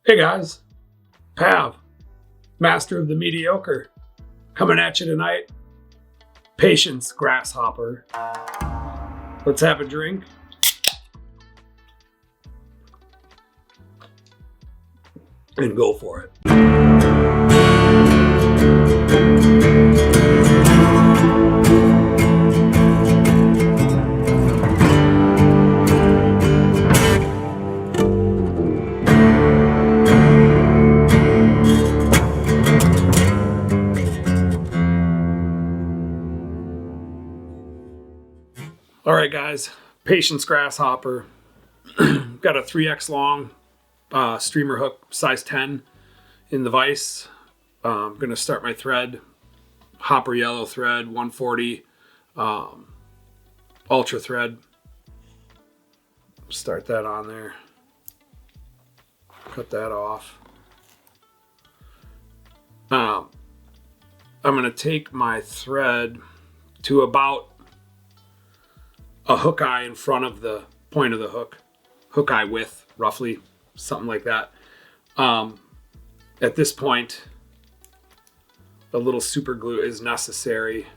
Hey guys, Pav, master of the mediocre, coming at you tonight. Patience, Grasshopper. Let's have a drink. And go for it. All right, guys, Patience Grasshopper. Got a 3x long streamer hook, size 10 in the vise. I'm going to start my thread, Hopper yellow thread, 140 ultra thread. Start that on there. Cut that off. I'm going to take my thread to about a hook eye in front of the point of the hook eye width, roughly, something like that. At this point, a little super glue is necessary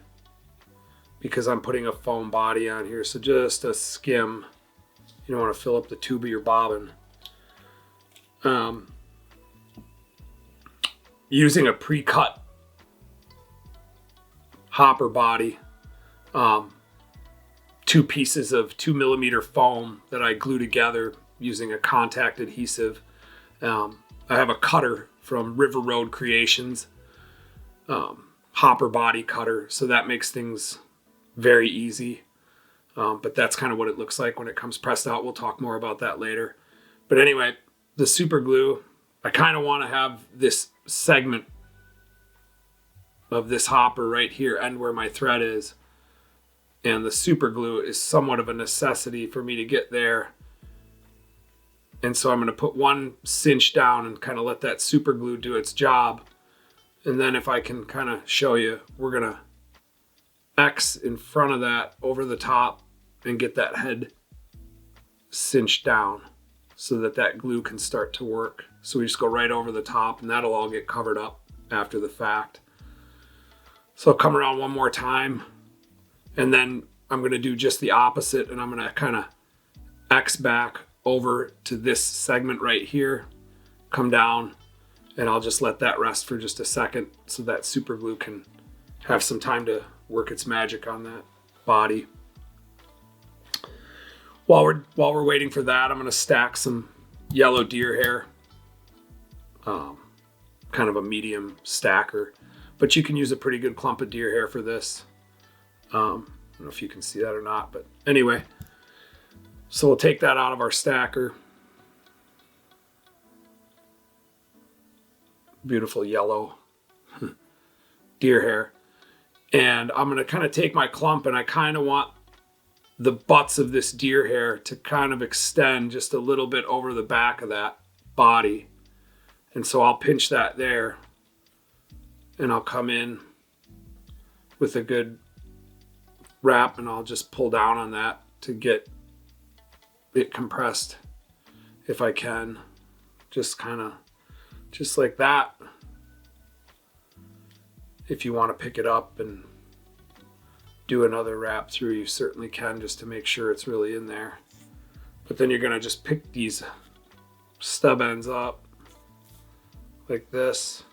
because I'm putting a foam body on here. So just a skim. You don't want to fill up the tube of your bobbin. Using a pre-cut hopper body, 2 pieces of 2mm foam that I glue together using a contact adhesive. I have a cutter from River Road Creations, hopper body cutter, so that makes things very easy. But that's kind of what it looks like when it comes pressed out. We'll talk more about that later. But anyway, the super glue, I kind of want to have this segment of this hopper right here end where my thread is. And the super glue is somewhat of a necessity for me to get there. And so I'm going to put one cinch down and kind of let that super glue do its job. And then if I can kind of show you, we're going to X in front of that over the top and get that head cinched down so that that glue can start to work. So we just go right over the top and that'll all get covered up after the fact. So I'll come around one more time. And then I'm going to do just the opposite, and I'm going to kind of X back over to this segment right here, come down, and I'll just let that rest for just a second so that super glue can have some time to work its magic on that body. While we're waiting for that, I'm going to stack some yellow deer hair, kind of a medium stacker, but you can use a pretty good clump of deer hair for this. I don't know if you can see that or not, but anyway, so we'll take that out of our stacker. Beautiful yellow deer hair. And I'm going to kind of take my clump and I kind of want the butts of this deer hair to kind of extend just a little bit over the back of that body. And so I'll pinch that there and I'll come in with a good wrap and I'll just pull down on that to get it compressed if I can. Just like that. If you want to pick it up and do another wrap through, you certainly can, just to make sure it's really in there. But then you're going to just pick these stub ends up like this.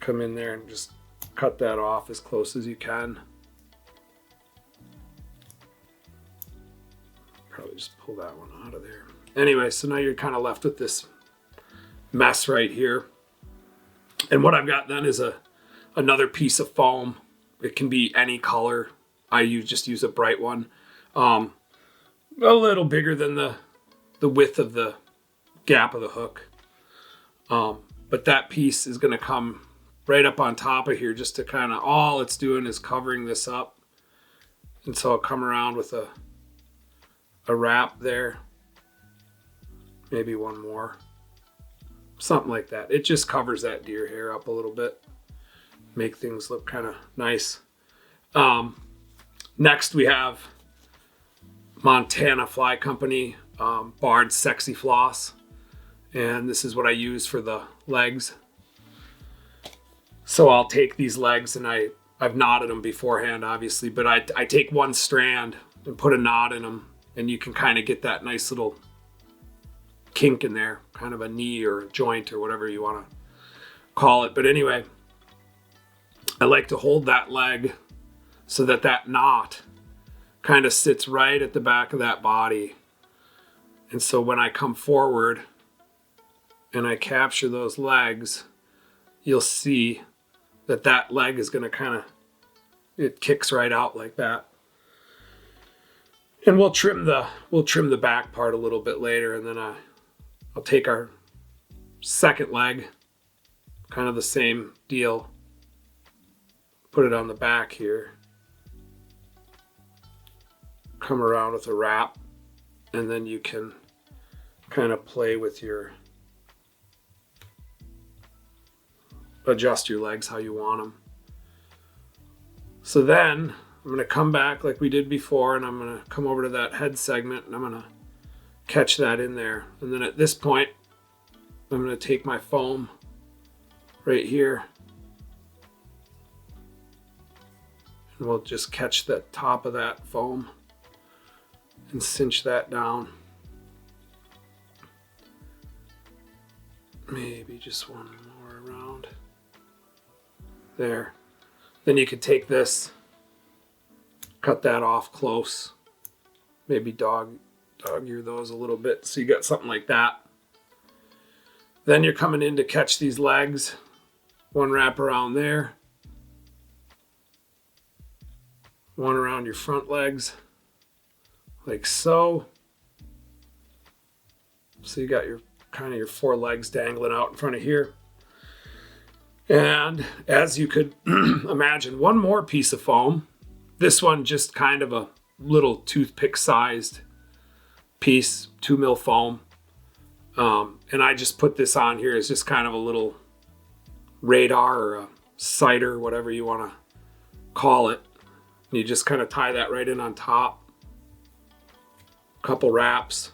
Come in there and just cut that off as close as you can. Probably just pull that one out of there. Anyway, so now you're kind of left with this mess right here. And what I've got then is another piece of foam. It can be any color. I just use a bright one. A little bigger than the width of the gap of the hook. But that piece is going to come right up on top of here, just to kind of, all it's doing is covering this up. And so I'll come around with a wrap there. Maybe one more. Something like that. It just covers that deer hair up a little bit. Make things look kind of nice. Next we have Montana Fly Company Bard's Sexy Floss. And this is what I use for the legs. So I'll take these legs, and I've knotted them beforehand, obviously, but I take one strand and put a knot in them, and you can kind of get that nice little kink in there, kind of a knee or a joint or whatever you want to call it. But anyway, I like to hold that leg so that that knot kind of sits right at the back of that body. And so when I come forward and I capture those legs, you'll see that that leg is going to kind of, it kicks right out like that. And we'll trim the back part a little bit later, and then I'll take our second leg, kind of the same deal, put it on the back here, come around with a wrap, and then you can kind of play with adjust your legs how you want them. So then I'm going to come back like we did before, and I'm going to come over to that head segment, and I'm going to catch that in there. And then at this point, I'm going to take my foam right here, and we'll just catch the top of that foam and cinch that down. Maybe just one more around there. Then you could take this, cut that off close, maybe dog ear those a little bit, so you got something like that. Then you're coming in to catch these legs, one wrap around there, one around your front legs, like so. So you got your kind of your four legs dangling out in front of here. And as you could imagine, one more piece of foam. This one just kind of a little toothpick sized piece, 2 mil foam. And I just put this on here as just kind of a little radar or a sighter, whatever you want to call it. And you just kind of tie that right in on top. Couple wraps.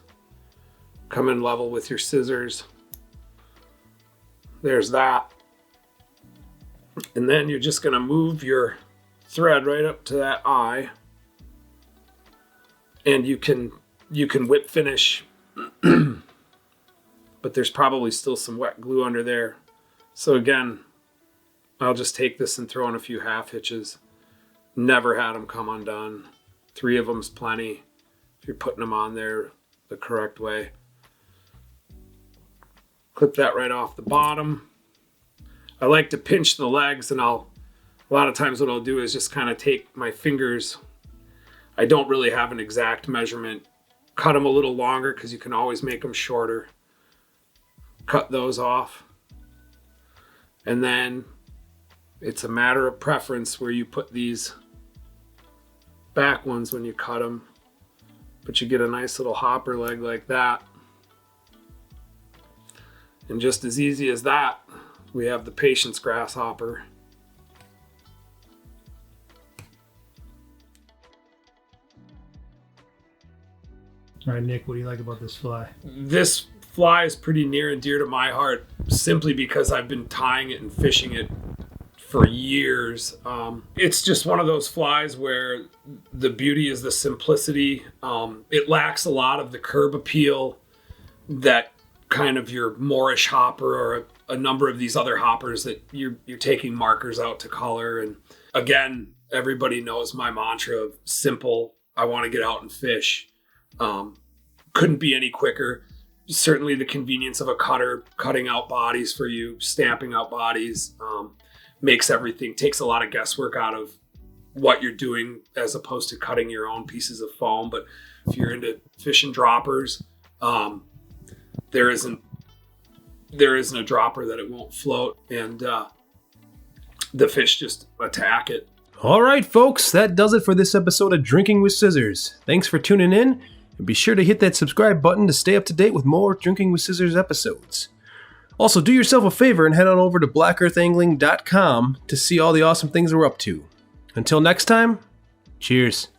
Come in level with your scissors. There's that. And then you're just going to move your thread right up to that eye. And you can whip finish, but there's probably still some wet glue under there. So again, I'll just take this and throw in a few half hitches. Never had them come undone. 3 of them's plenty if you're putting them on there the correct way. Clip that right off the bottom. I like to pinch the legs, and a lot of times what I'll do is just kind of take my fingers. I don't really have an exact measurement. Cut them a little longer because you can always make them shorter. Cut those off. And then it's a matter of preference where you put these back ones when you cut them. But you get a nice little hopper leg like that. And just as easy as that, we have the Patience Grasshopper. All right, Nick, what do you like about this fly? This fly is pretty near and dear to my heart, simply because I've been tying it and fishing it for years. It's just one of those flies where the beauty is the simplicity. It lacks a lot of the curb appeal that kind of your Moorish hopper or a number of these other hoppers that you're taking markers out to color. And again, everybody knows my mantra of simple. I want to get out and fish. Couldn't be any quicker. Certainly the convenience of a cutter, cutting out bodies for you, stamping out bodies, makes everything, takes a lot of guesswork out of what you're doing as opposed to cutting your own pieces of foam. But if you're into fishing droppers, there isn't a dropper that it won't float, and the fish just attack it. All right, folks, that does it for this episode of Drinking with Scissors. Thanks for tuning in, and be sure to hit that subscribe button to stay up to date with more Drinking with Scissors episodes. Also, do yourself a favor and head on over to blackearthangling.com to see all the awesome things we're up to. Until next time, cheers.